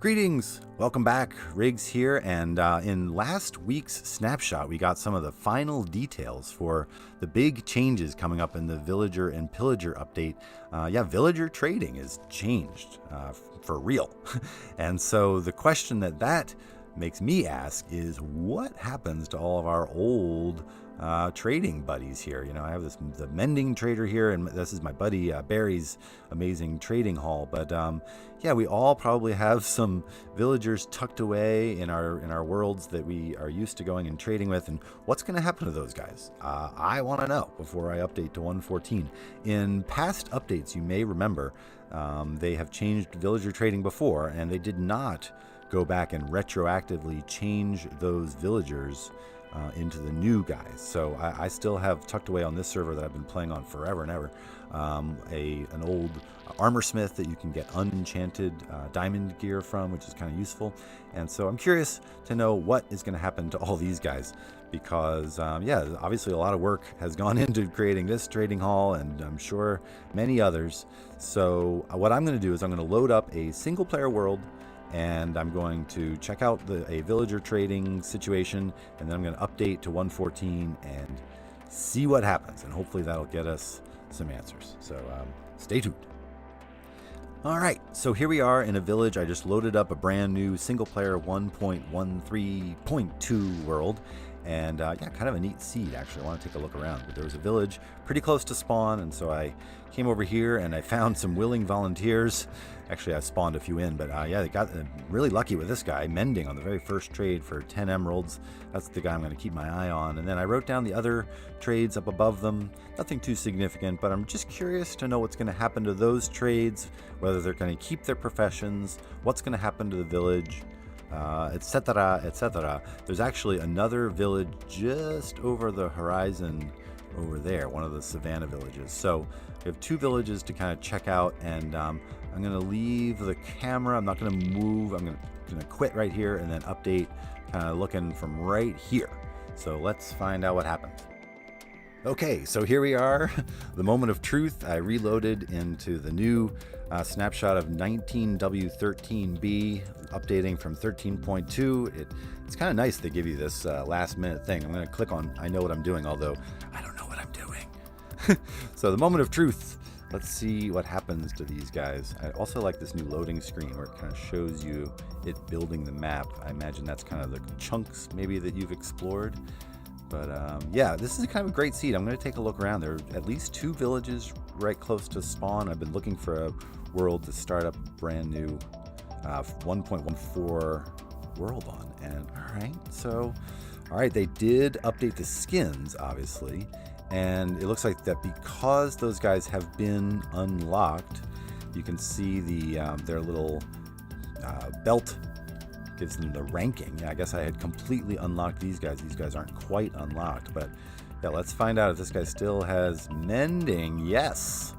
Greetings! Welcome back, Riggs here, and in last week's snapshot we got some of the final details for the big changes coming up in the Villager and Pillager update. Villager trading has changed for real. And so the question that makes me ask is, what happens to all of our old trading buddies here? I have the mending trader here, and this is my buddy Barry's amazing trading hall. But we all probably have some villagers tucked away in our worlds that we are used to going and trading with. And what's going to happen to those guys? I want to know before I update to 1.14. In past updates, you may remember they have changed villager trading before, and they did not go back and retroactively change those villagers into the new guys. So I still have tucked away on this server that I've been playing on forever and ever an old armor smith that you can get unenchanted diamond gear from, which is kind of useful. And so I'm curious to know what is going to happen to all these guys, because obviously a lot of work has gone into creating this trading hall, and I'm sure many others. So what I'm going to do is I'm going to load up a single player world, and I'm going to check out a villager trading situation, and then I'm going to update to 1.14 and see what happens, and hopefully that'll get us some answers. So stay tuned. All right, so here we are in a village. I just loaded up a brand new single player 1.13.2 world, and kind of a neat seed, actually. I want to take a look around. But there was a village pretty close to spawn, and so I came over here and I found some willing volunteers. Actually, I spawned a few in, but they got really lucky with this guy, mending on the very first trade for 10 emeralds. That's the guy I'm going to keep my eye on. And then I wrote down the other trades up above them. Nothing too significant, but I'm just curious to know what's going to happen to those trades, whether they're going to keep their professions, what's going to happen to the village, etc., etc. There's actually another village just over the horizon over there, one of the savannah villages. So we have two villages to kind of check out, and I'm going to leave the camera. I'm not going to move. I'm going to quit right here and then update, kind of looking from right here. So let's find out what happens. Okay, so here we are, the moment of truth. I reloaded into the new snapshot of 19W13B, updating from 13.2. It's kind of nice they give you this last minute thing. I'm going to click on I know what I'm doing, although I don't know what I'm doing. So the moment of truth. Let's see what happens to these guys. I also like this new loading screen where it kind of shows you it building the map. I imagine that's kind of the chunks maybe that you've explored. But this is kind of a great seed. I'm going to take a look around. There are at least two villages right close to spawn. I've been looking for a world to start up a brand new 1.14 world on. And all right, they did update the skins, obviously. And it looks like that because those guys have been unlocked, you can see their little belt gives them the ranking. I guess I had completely unlocked these guys. These guys aren't quite unlocked, but let's find out if this guy still has mending. Yes.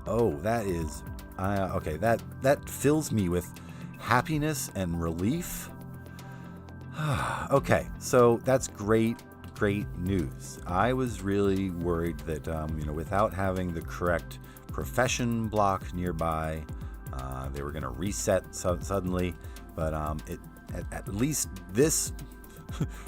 Oh, that is okay. That fills me with happiness and relief. Okay, so that's great news. I was really worried that without having the correct profession block nearby, they were going to reset suddenly. But at least this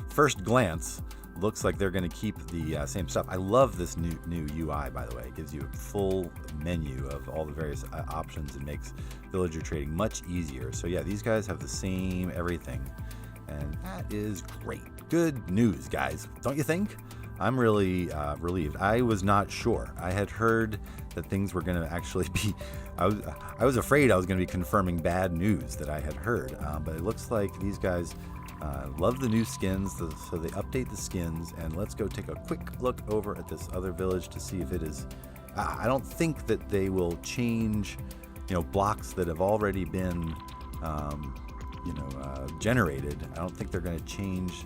first glance looks like they're going to keep the same stuff. I love this new UI, by the way. It gives you a full menu of all the various options and makes villager trading much easier. So these guys have the same everything, and that is great. Good news, guys, don't you think? I'm really relieved. I was not sure. I had heard that things were going to actually be... I was afraid I was going to be confirming bad news that I had heard, but it looks like these guys love the new skins, so they update the skins. And let's go take a quick look over at this other village to see if it is... I don't think that they will change, blocks that have already been, generated. I don't think they're going to change...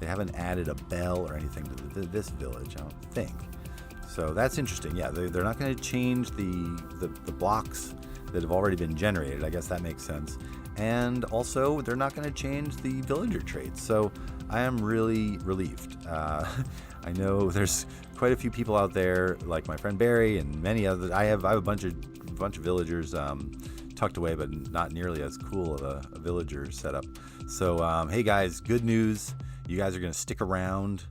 They haven't added a bell or anything to this village, I don't think. So that's interesting. They're not going to change the blocks that have already been generated. I guess that makes sense. And also, they're not going to change the villager traits. So I am really relieved. I know there's quite a few people out there, like my friend Barry and many others. I have a bunch of villagers tucked away, but not nearly as cool of a villager setup. So hey guys, good news. You guys are going to stick around.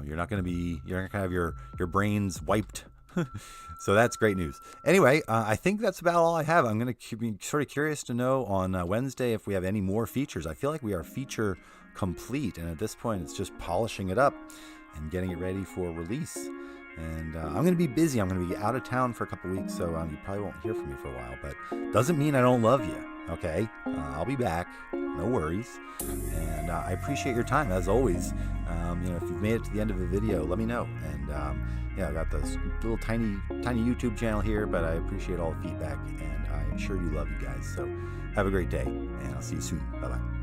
You're not going to have your brains wiped. So that's great news. Anyway, I think that's about all I have. I'm going to be sort of curious to know on Wednesday if we have any more features. I feel like we are feature complete, and at this point it's just polishing it up and getting it ready for release. And I'm going to be busy. I'm going to be out of town for a couple weeks, so you probably won't hear from me for a while, but doesn't mean I don't love you, okay? I'll be back, no worries. And I appreciate your time, as always. If you've made it to the end of a video, let me know. And I got this little tiny YouTube channel here, but I appreciate all the feedback, and I sure do love you guys. So have a great day, and I'll see you soon. Bye-bye.